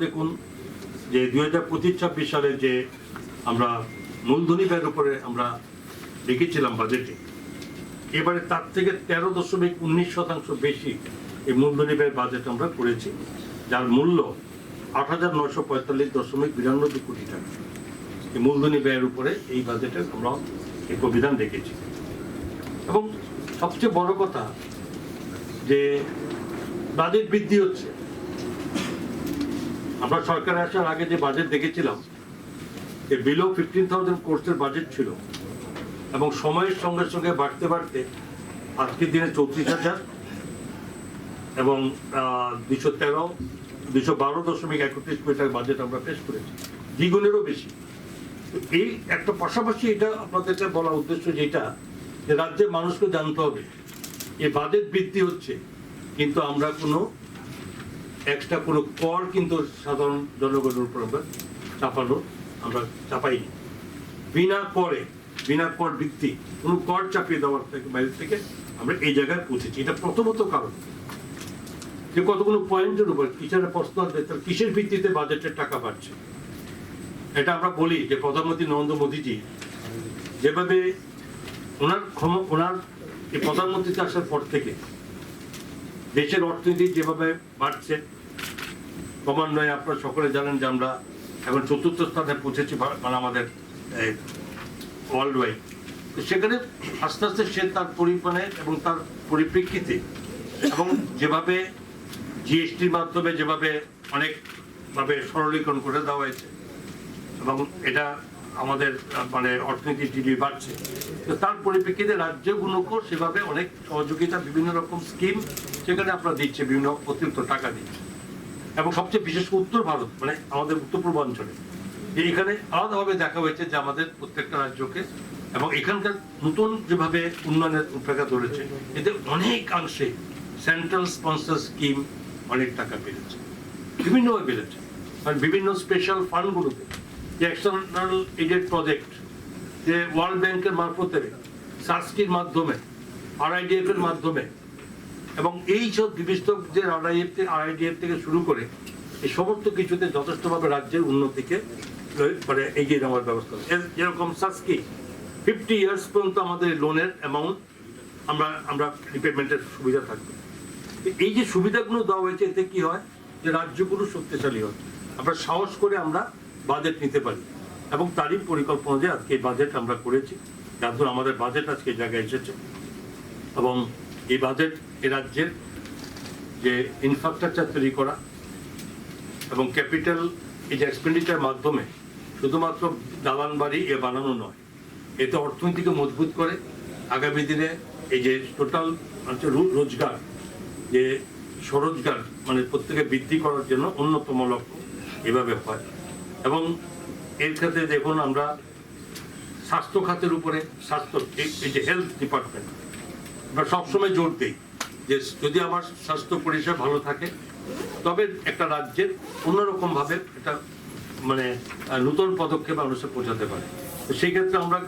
দেখুন যে 2025-26 সালে যে আমরা মূলধনী ব্যয়ের উপরে আমরা লিখেছিলাম বাজেটে, এবারে তার থেকে 13.19% বেশি এই মূলধনী ব্যয় বাজেট আমরা করেছি, যার মূল্য 8,945.92 কোটি টাকা। এই মূলধনী ব্যয়ের উপরে এই বাজেটে আমরা এই প্রবিধান রেখেছি। এবং সবচেয়ে বড় কথা যে বাজেট বৃদ্ধি হচ্ছে। আমরা সরকারে আসার আগে যে বাজেট দেখেছিলাম যে বিলো 15,000 কোর্সের বাজেট ছিল, এবং সময়ের সঙ্গে সঙ্গে বাড়তে বাড়তে আজকের দিনে 34,000 এবং 212.31 কোটি টাকার বাজেট আমরা পেশ করেছি, দ্বিগুণেরও বেশি। এই একটা পাশাপাশি এটা আপনাদেরকে বলা উদ্দেশ্য যেটা, যে রাজ্যের মানুষকে জানতে হবে এই বাজেট বৃদ্ধি হচ্ছে, কিন্তু আমরা কোনো এক্সট্রা কোনো কর কিন্তু সাধারণ জনগণের উপর আমরা চাপাইনি। বিনা কর বৃদ্ধি, কোনো কর চাপিয়ে দেওয়ার থেকে বাইরে থেকে আমরা এই জায়গায় পৌঁছেছি। এটা প্রথমত কারণ যে কতগুলো পয়েন্টের উপর কিসের প্রশ্ন আসবে, তার কিসের ভিত্তিতে বাজেটের টাকা বাড়ছে। এটা আমরা বলি যে প্রধানমন্ত্রী নরেন্দ্র মোদীজি যেভাবে ওনার এই প্রধানমন্ত্রীতে আসার পর থেকে দেশের অর্থনীতি যেভাবে বাড়ছে, ক্রমান্বয়ে আপনারা সকলে জানেন যে আমরা এখন 4র্থ স্থানে পৌঁছেছি মানে আমাদের ওয়ার্ল্ড ওয়াইড। সেখানে আস্তে আস্তে সে তার পরিমাণে এবং তার পরিপ্রেক্ষিতে এবং যেভাবে জিএসটির মাধ্যমে যেভাবে অনেকভাবে সরলীকরণ করে দেওয়া হয়েছে এবং এটা আমাদের মানে অর্থনীতি জিডি বাড়ছে, তো তার পরিপ্রেক্ষিতে রাজ্যগুলোকেও সেভাবে অনেক সহযোগিতা, বিভিন্ন রকম স্কিম সেখানে আপনারা দিচ্ছে, বিভিন্ন অতিরিক্ত টাকা দিচ্ছে। এবং সবচেয়ে বিশেষ করে উত্তর ভারত মানে আমাদের উত্তর পূর্বাঞ্চলে যে এখানে আলাদাভাবে দেখা হয়েছে যে আমাদের প্রত্যেকটা রাজ্যকে এবং এখানকার নতুন যেভাবে উন্নয়নের রূপরেখা ধরেছে, এতে অনেকাংশে সেন্ট্রাল স্পন্সর স্কিম অনেক টাকা বেড়েছে, বিভিন্নভাবে বেড়েছে। মানে বিভিন্ন স্পেশাল ফান্ডগুলোতে যে এক্সটার্নাল এইডেড প্রজেক্ট, যে ওয়ার্ল্ড ব্যাংকের মারফতে, সার্সকির মাধ্যমে, RIDF এর মাধ্যমে, এবং এই সব বিভিন্ন যে RIDF থেকে শুরু করে এই সমস্ত কিছুতে যথেষ্টভাবে রাজ্যের উন্নতিকে মানে এগিয়ে নেওয়ার ব্যবস্থা। যেরকম সার্সকি 50 ইয়ার্স পর্যন্ত আমাদের লোনের অ্যামাউন্ট আমরা রিপেমেন্টের সুবিধা থাকবে। এই যে সুবিধাগুলো দেওয়া হয়েছে, এতে কি হয় যে রাজ্যগুলো শক্তিশালী হয়, আমরা সাহস করে আমরা বাজেট নিতে পারি এবং তারই পরিকল্পনা যে আজকে এই বাজেট আমরা করেছি, যার জন্য আমাদের বাজেট আজকে এই জায়গায় এসেছে। এবং এই বাজেট এ রাজ্যের যে ইনফ্রাস্ট্রাকচার তৈরি করা এবং ক্যাপিটাল এই যে এক্সপেন্ডিচারের মাধ্যমে শুধুমাত্র দালান বাড়ি বানানো নয়, এতে অর্থনীতিকে মজবুত করে আগামী দিনে এই যে টোটাল রোজগার, যে স্বরোজগার মানে প্রত্যেকে বৃদ্ধি করার জন্য অন্যতম লক্ষ্য এভাবে হয়। এবং এর ক্ষেত্রে দেখুন আমরা স্বাস্থ্য খাতের উপরে, এই যে হেলথ ডিপার্টমেন্ট, আমরা সবসময় জোর দিই যে যদি আমার স্বাস্থ্য পরিষেবা ভালো থাকে তবে একটা রাজ্যের অন্যরকম ভাবে একটা মানে নতুন পদক্ষেপ মানুষে পৌঁছাতে পারে। তো সেই ক্ষেত্রে আমরা